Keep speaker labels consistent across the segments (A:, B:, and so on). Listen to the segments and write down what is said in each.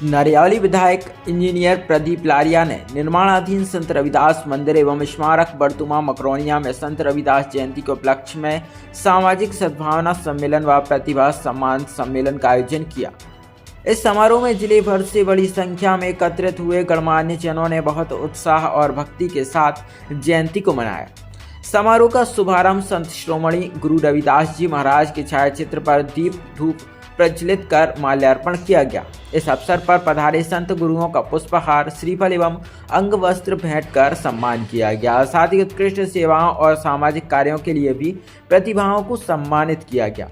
A: नरियावली विधायक इंजीनियर प्रदीप लारिया ने निर्माणाधीन संत रविदास मंदिर एवं स्मारक बरतुमा मकरोनिया में संत रविदास जयंती के उपलक्ष्य में सामाजिक सद्भावना सम्मेलन व प्रतिभा सम्मान सम्मेलन का आयोजन किया। इस समारोह में जिले भर से बड़ी संख्या में एकत्रित हुए गणमान्य जनों ने बहुत उत्साह और भक्ति के साथ जयंती को मनाया। समारोह का शुभारंभ संत शिरोमणि गुरु रविदास जी महाराज के छायाचित्र पर दीप धूप प्रज्वलित कर माल्यार्पण किया गया। इस अवसर पर पधारे संत गुरुओं का पुष्पहार, श्रीफल एवं अंग वस्त्र भेंट कर सम्मान किया गया। साथ ही उत्कृष्ट सेवाओं और सामाजिक कार्यों के लिए भी प्रतिभाओं को सम्मानित किया गया।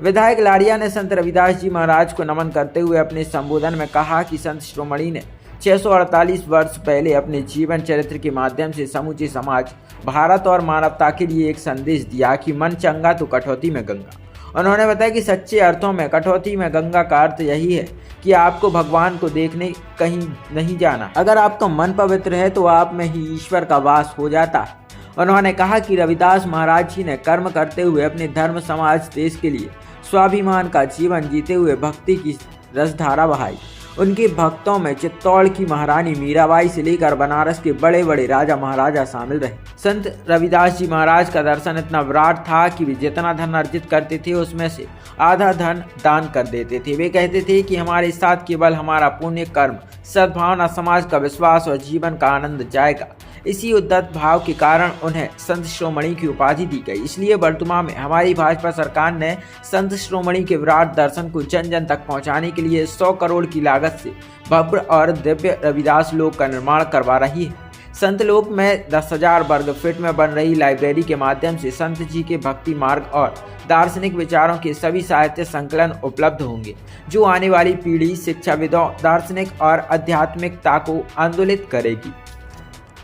A: विधायक लारिया ने संत रविदास जी महाराज को नमन करते हुए अपने संबोधन में कहा कि संत शिरोमणि ने 648 वर्ष पहले अपने जीवन चरित्र के माध्यम से समूचे समाज, भारत और मानवता के लिए एक संदेश दिया कि मन चंगा तो कटौती में गंगा। उन्होंने बताया कि सच्चे अर्थों में कटौती में गंगा का अर्थ यही है कि आपको भगवान को देखने कहीं नहीं जाना। अगर आपका मन पवित्र है तो आप में ही ईश्वर का वास हो जाता है। उन्होंने कहा कि रविदास महाराज जी ने कर्म करते हुए अपने धर्म, समाज, देश के लिए स्वाभिमान का जीवन जीते हुए भक्ति की रसधारा बहाई। उनके भक्तों में चित्तौड़ की महारानी मीराबाई से लेकर बनारस के बड़े बड़े राजा महाराजा शामिल रहे। संत रविदास जी महाराज का दर्शन इतना विराट था कि वे जितना धन अर्जित करते थे उसमें से आधा धन दान कर देते थे। वे कहते थे कि हमारे साथ केवल हमारा पुण्य कर्म, सद्भावना, समाज का विश्वास और जीवन का आनंद जाएगा। इसी उद्धत भाव के कारण उन्हें संत शिरोमणि की उपाधि दी गई। इसलिए बरतुमा में हमारी भाजपा सरकार ने संत शिरोमणि के विराट दर्शन को जन जन तक पहुंचाने के लिए 100 करोड़ की लागत से भव्य और दिव्य रविदास लोक का निर्माण करवा रही है। संत लोक में 10,000 वर्ग फीट में बन रही लाइब्रेरी के माध्यम से संत जी के भक्ति मार्ग और दार्शनिक विचारों के सभी साहित्य संकलन उपलब्ध होंगे, जो आने वाली पीढ़ी शिक्षाविदों, दार्शनिक और आध्यात्मिकता को आंदोलित करेगी।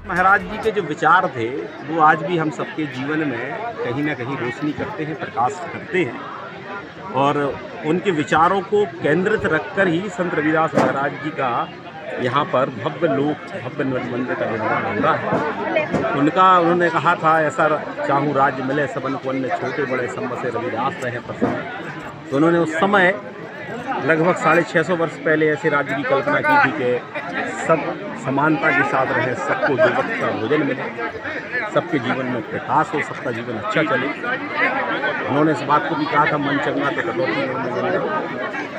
B: महाराज जी के जो विचार थे वो आज भी हम सबके जीवन में कहीं ना कहीं रोशनी करते हैं, प्रकाश करते हैं। और उनके विचारों को केंद्रित रखकर ही संत रविदास महाराज जी का यहाँ पर भव्य मंदिर का निर्माण हो रहा है। उन्होंने कहा था, ऐसा चाहूँ राज्य मिले सबन को अन्य, छोटे बड़े सब से रविदास रहे प्रसन्न। तो उन्होंने उस समय लगभग 650 वर्ष पहले ऐसे राज्य की कल्पना की थी कि सब समानता के साथ रहे, सबको दो वक्त का भोजन मिले, सबके जीवन में प्रकाश हो, सबका जीवन अच्छा चले। उन्होंने इस बात को भी कहा था, मन चंगा तो कटौती में गंगा।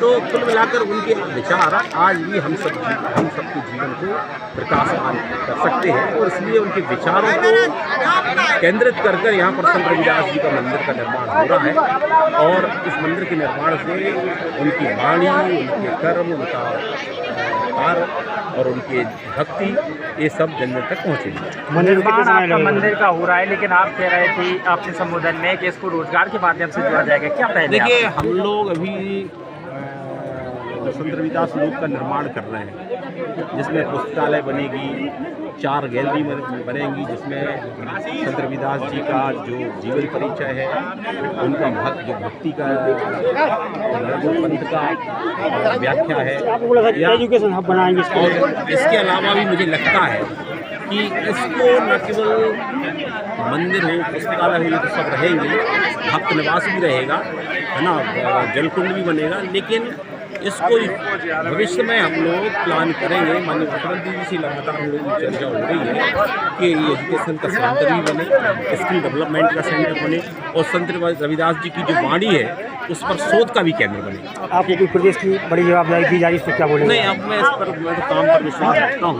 B: तो कुल मिलाकर उनके विचार आज भी हम सबके जीवन को प्रकाशमान कर सकते हैं। और इसलिए उनके विचारों को केंद्रित कर यहाँ पर संत रविदास जी का मंदिर का निर्माण हो रहा है। और इस मंदिर के निर्माण से उनकी वाणी, उनके कर्म, उनका कार्य और उनकी भक्ति, ये सब जन जन तक पहुँचेगी।
C: निर्माण आपका मंदिर का हो रहा है, लेकिन आप कह रहे थे आपके संबोधन में कि इसको रोजगार के माध्यम से जोड़ा जाएगा। क्या पहले
B: देखिए, हम लोग अभी संत रविदास लोक का निर्माण कर रहे हैं, जिसमें पुस्तकालय बनेगी, 4 गैलरी बनेंगी, जिसमें संत रविदास जी का जो जीवन परिचय है, उनका भक्ति का पंथ का व्याख्या है,
C: एजुकेशन हब बनाएंगे।
B: और इसके अलावा भी मुझे लगता है कि इसको न केवल मंदिर हो, पुस्तकालय हो, ये तो सब रहेंगे, भक्त निवास भी रहेगा, है ना, जलकुंड भी बनेगा। लेकिन इसको भविष्य में हम लोग प्लान करेंगे। माननीय मुख्यमंत्री जी से लगातार हम लोगों की चर्चा हो रही है कि एजुकेशन का सेंटर भी बने, स्किल डेवलपमेंट का सेंटर बने, और संत रविदास जी की जो वाणी है उस पर शोध का भी केंद्र बने।
C: आपको कोई प्रदेश की बड़ी जवाबदारी दी जा रही है, इसको क्या बोलेंगे?
B: नहीं, अब मैं तो काम पर विश्वास रखता हूँ,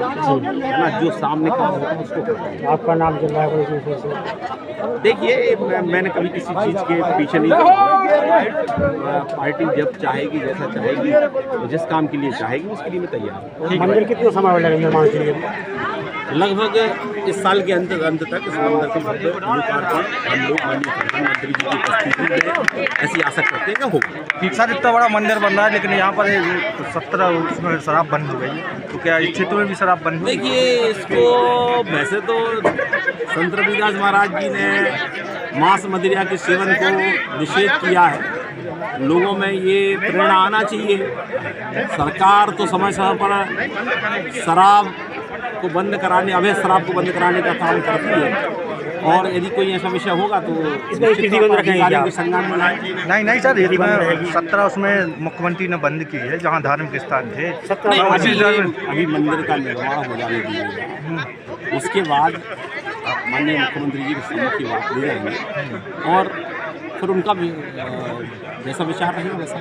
B: है ना, जो सामने काम होता है उसको।
C: आपका नाम चल रहा है?
B: देखिए, मैंने कभी किसी चीज़ के पीछे नहीं पड़ा। पार्टी जब चाहेगी, जैसा चाहेगी, तो जिस काम के लिए चाहेगी उसके लिए मैं तैयार हूँ।
C: मंदिर कितना समय लगेगा निर्माण के लिए?
B: लगभग इस साल के अंत तक इस मंदिर के भव्य लोकार्पण हम लोग माननीय प्रधानमंत्री जी की उपस्थिति में ऐसी आशा करते हैं कि होगा।
D: ठीक सर, इतना बड़ा मंदिर बन रहा है, लेकिन यहाँ पर 17 उसमें शराब बंद हो गई, तो क्या इस क्षेत्र में भी शराब बंद?
B: देखिए, इसको वैसे तो संत रविदास महाराज जी ने मांस मदिरा के सेवन को निषेध किया है। लोगों में ये प्रेरणा आना चाहिए। सरकार तो समय समय पर शराब को बंद कराने, अवैध शराब को बंद कराने का काम करती है, और यदि कोई ऐसा विषय होगा तो
C: इसमें स्थिति को रखेंगे क्या?
B: अधिकारियों के संज्ञान में लाएंगे।
D: नहीं सर, इसमें 17 उसमें मुख्यमंत्री ने बंद की है जहाँ धार्मिक स्थान थे।
B: नहीं, अभी मंदिर का निर्माण हो जाने दीजिएगा, उसके बाद माननीय मुख्यमंत्री जी के सम्मुख की बात ले जाएंगे और फिर उनका भी जैसा विचार रहेगा वैसा